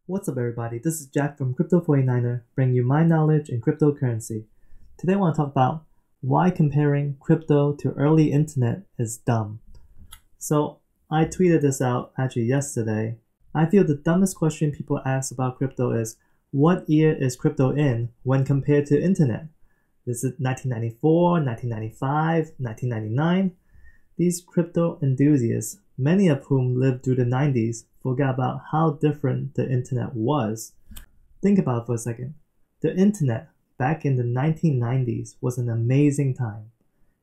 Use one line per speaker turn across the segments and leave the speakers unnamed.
What's up everybody, this is Jack from Crypto49er, bringing you my knowledge in cryptocurrency. Today I want to talk about why comparing crypto to early internet is dumb. So I tweeted this out actually yesterday. I feel the dumbest question people ask about crypto is, what year is crypto in when compared to internet? Is it 1994, 1995, 1999? These crypto enthusiasts, many of whom lived through the 90s, forgot about how different the internet was. Think about it for a second. The internet back in the 1990s was an amazing time.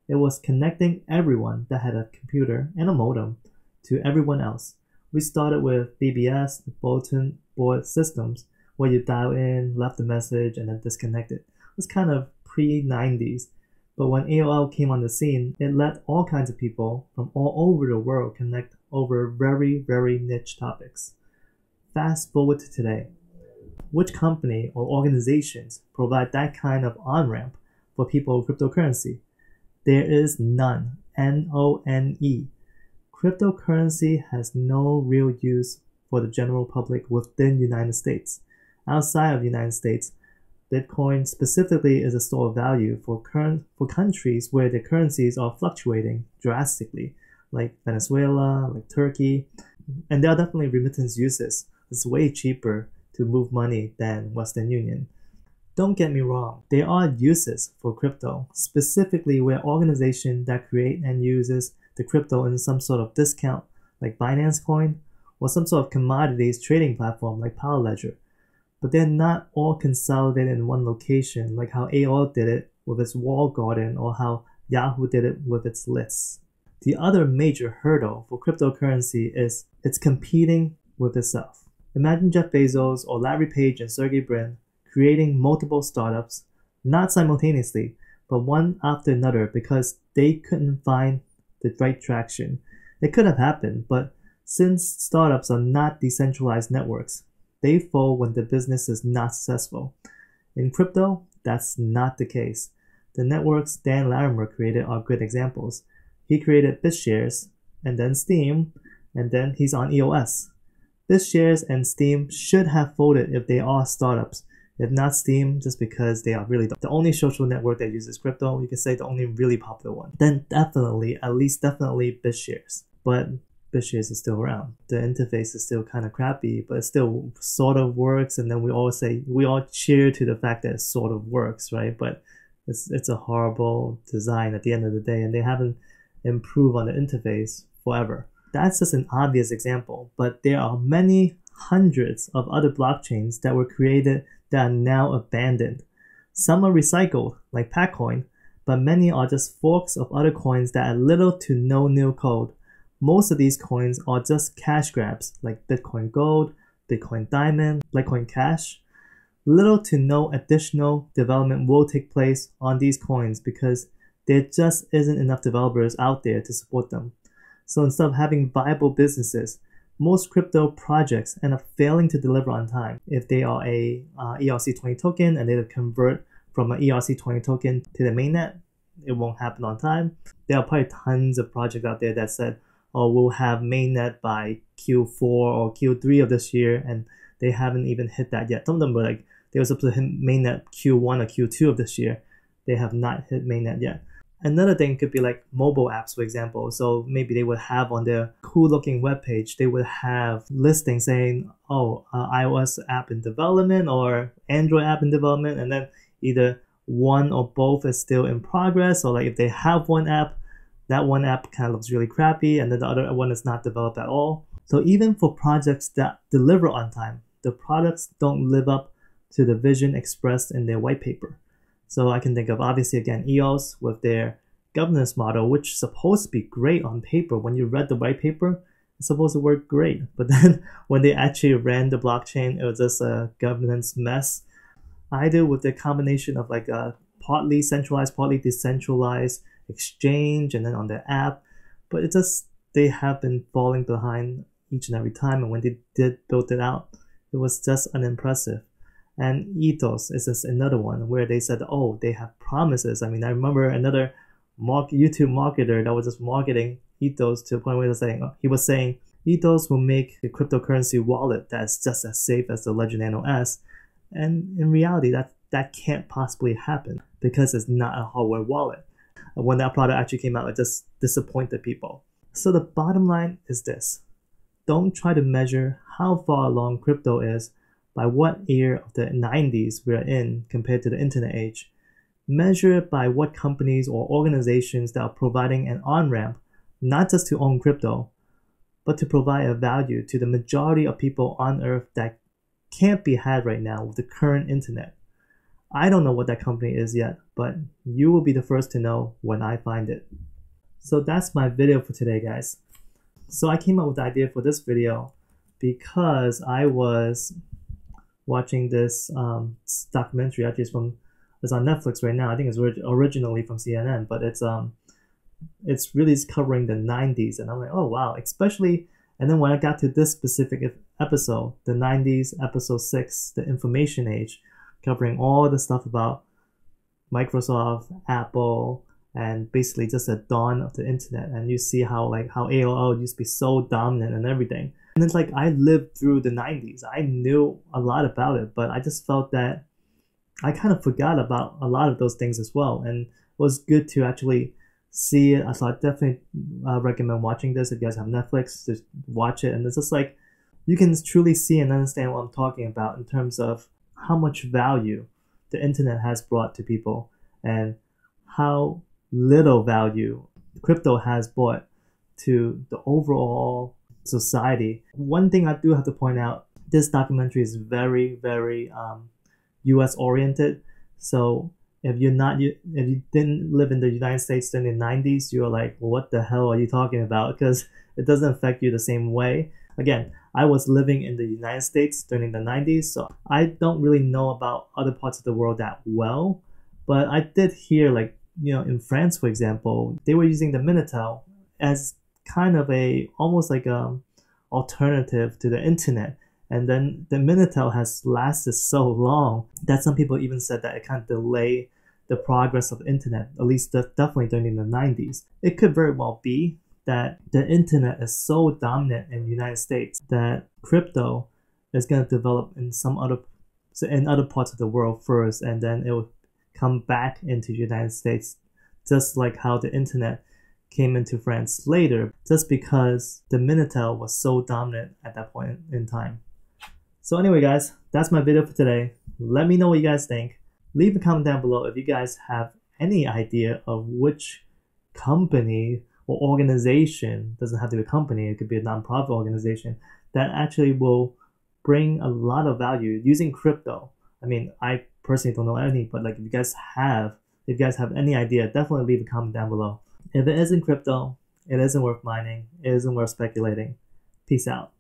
It was connecting everyone that had a computer and a modem to everyone else. We started with BBS, the Bulletin Board Systems, where you dial in, left a message, and then disconnected. It was kind of pre-90s. But when AOL came on the scene, it let all kinds of people from all over the world connect over very, very niche topics. Fast forward to today. Which company or organizations provide that kind of on-ramp for people with cryptocurrency? There is none. N-O-N-E. Cryptocurrency has no real use for the general public within the United States. Outside of the United States, Bitcoin specifically is a store of value for countries where their currencies are fluctuating drastically, like Venezuela, like Turkey, and there are definitely remittance uses. It's way cheaper to move money than Western Union. Don't get me wrong, there are uses for crypto, specifically where organizations that create and uses the crypto in some sort of discount, like Binance Coin, or some sort of commodities trading platform like Power Ledger. But they're not all consolidated in one location, like how AOL did it with its walled garden or how Yahoo did it with its lists. The other major hurdle for cryptocurrency is it's competing with itself. Imagine Jeff Bezos or Larry Page and Sergey Brin creating multiple startups, not simultaneously, but one after another because they couldn't find the right traction. It could have happened, but since startups are not decentralized networks, they fall when the business is not successful. In crypto, that's not the case. The networks Dan Larimer created are good examples. He created BitShares and then Steem, and then he's on EOS. BitShares and Steem should have folded if they are startups. If not Steem, just because they are really the only social network that uses crypto, you can say the only really popular one. Then definitely, at least definitely BitShares. But BitShares is still around. The interface is still kind of crappy, but it still sort of works. And then we all cheer to the fact that it sort of works, right? But it's a horrible design at the end of the day, and they haven't improved on the interface forever. That's just an obvious example, but there are many hundreds of other blockchains that were created that are now abandoned. Some are recycled, like PacCoin, but many are just forks of other coins that have little to no new code. Most of these coins are just cash grabs, like Bitcoin Gold, Bitcoin Diamond, Litecoin Cash. Little to no additional development will take place on these coins because there just isn't enough developers out there to support them. So instead of having viable businesses, most crypto projects end up failing to deliver on time. If they are a ERC20 token and they convert from an ERC20 token to the mainnet, it won't happen on time. There are probably tons of projects out there that said, oh, we'll have mainnet by Q4 or Q3 of this year, and they haven't even hit that yet. Some of them were like, they were supposed to hit mainnet Q1 or Q2 of this year. They have not hit mainnet yet. Another thing could be like mobile apps, for example. So maybe they would have on their cool looking webpage, they would have listings saying, oh, iOS app in development or Android app in development, and then either one or both is still in progress, or like if they have one app, that one app kind of looks really crappy, and then the other one is not developed at all. So even for projects that deliver on time, the products don't live up to the vision expressed in their white paper. So I can think of, obviously, again, EOS with their governance model, which is supposed to be great on paper. When you read the white paper, it's supposed to work great. But then when they actually ran the blockchain, it was just a governance mess. Eidoo with the combination of like a partly centralized, partly decentralized exchange, and then on their app. But it's just, they have been falling behind each and every time. And when they did build it out, it was just unimpressive. And Ethos is just another one where they said, oh, they have promises. I mean, I remember another YouTube marketer that was just marketing Ethos to a point where he was saying Ethos will make a cryptocurrency wallet that's just as safe as the Ledger Nano S, and in reality, that can't possibly happen because it's not a hardware wallet. When that product actually came out, it just disappointed people. So the bottom line is this. Don't try to measure how far along crypto is by what year of the 90s we're in compared to the internet age. Measure it by what companies or organizations that are providing an on-ramp, not just to own crypto, but to provide a value to the majority of people on Earth that can't be had right now with the current internet. I don't know what that company is yet, but you will be the first to know when I find it. So that's my video for today, guys. So I came up with the idea for this video because I was watching this documentary. Actually, it's on Netflix right now. I think it's originally from CNN, but it's really covering the 90s, and I'm like, oh wow, especially. And then when I got to this specific episode, the 90s, episode 6, the information age, covering all the stuff about Microsoft, Apple, and basically just the dawn of the internet. And you see how AOL used to be so dominant and everything. And it's like I lived through the 90s. I knew a lot about it, but I just felt that I kind of forgot about a lot of those things as well. And it was good to actually see it. So I definitely recommend watching this. If you guys have Netflix, just watch it. And it's just like you can truly see and understand what I'm talking about in terms of how much value the internet has brought to people and how little value crypto has brought to the overall society. One thing I do have to point out, this documentary is very, very US oriented. So if you didn't live in the United States in the 90s, you're like, well, what the hell are you talking about? Because it doesn't affect you the same way. Again, I was living in the United States during the 90s, so I don't really know about other parts of the world that well. But I did hear, like, in France, for example, they were using the Minitel as kind of almost like a alternative to the internet. And then the Minitel has lasted so long that some people even said that it kind of delayed the progress of the internet, at least definitely during the 90s. It could very well be that the internet is so dominant in the United States that crypto is going to develop in other parts of the world first, and then it will come back into the United States, just like how the internet came into France later, just because the Minitel was so dominant at that point in time. So anyway, guys, that's my video for today. Let me know what you guys think. Leave a comment down below if you guys have any idea of which company or organization, doesn't have to be a company, it could be a nonprofit organization, that actually will bring a lot of value using crypto. I mean, I personally don't know any, but like if you guys have any idea, definitely leave a comment down below. If it isn't crypto, it isn't worth mining, it isn't worth speculating. Peace out.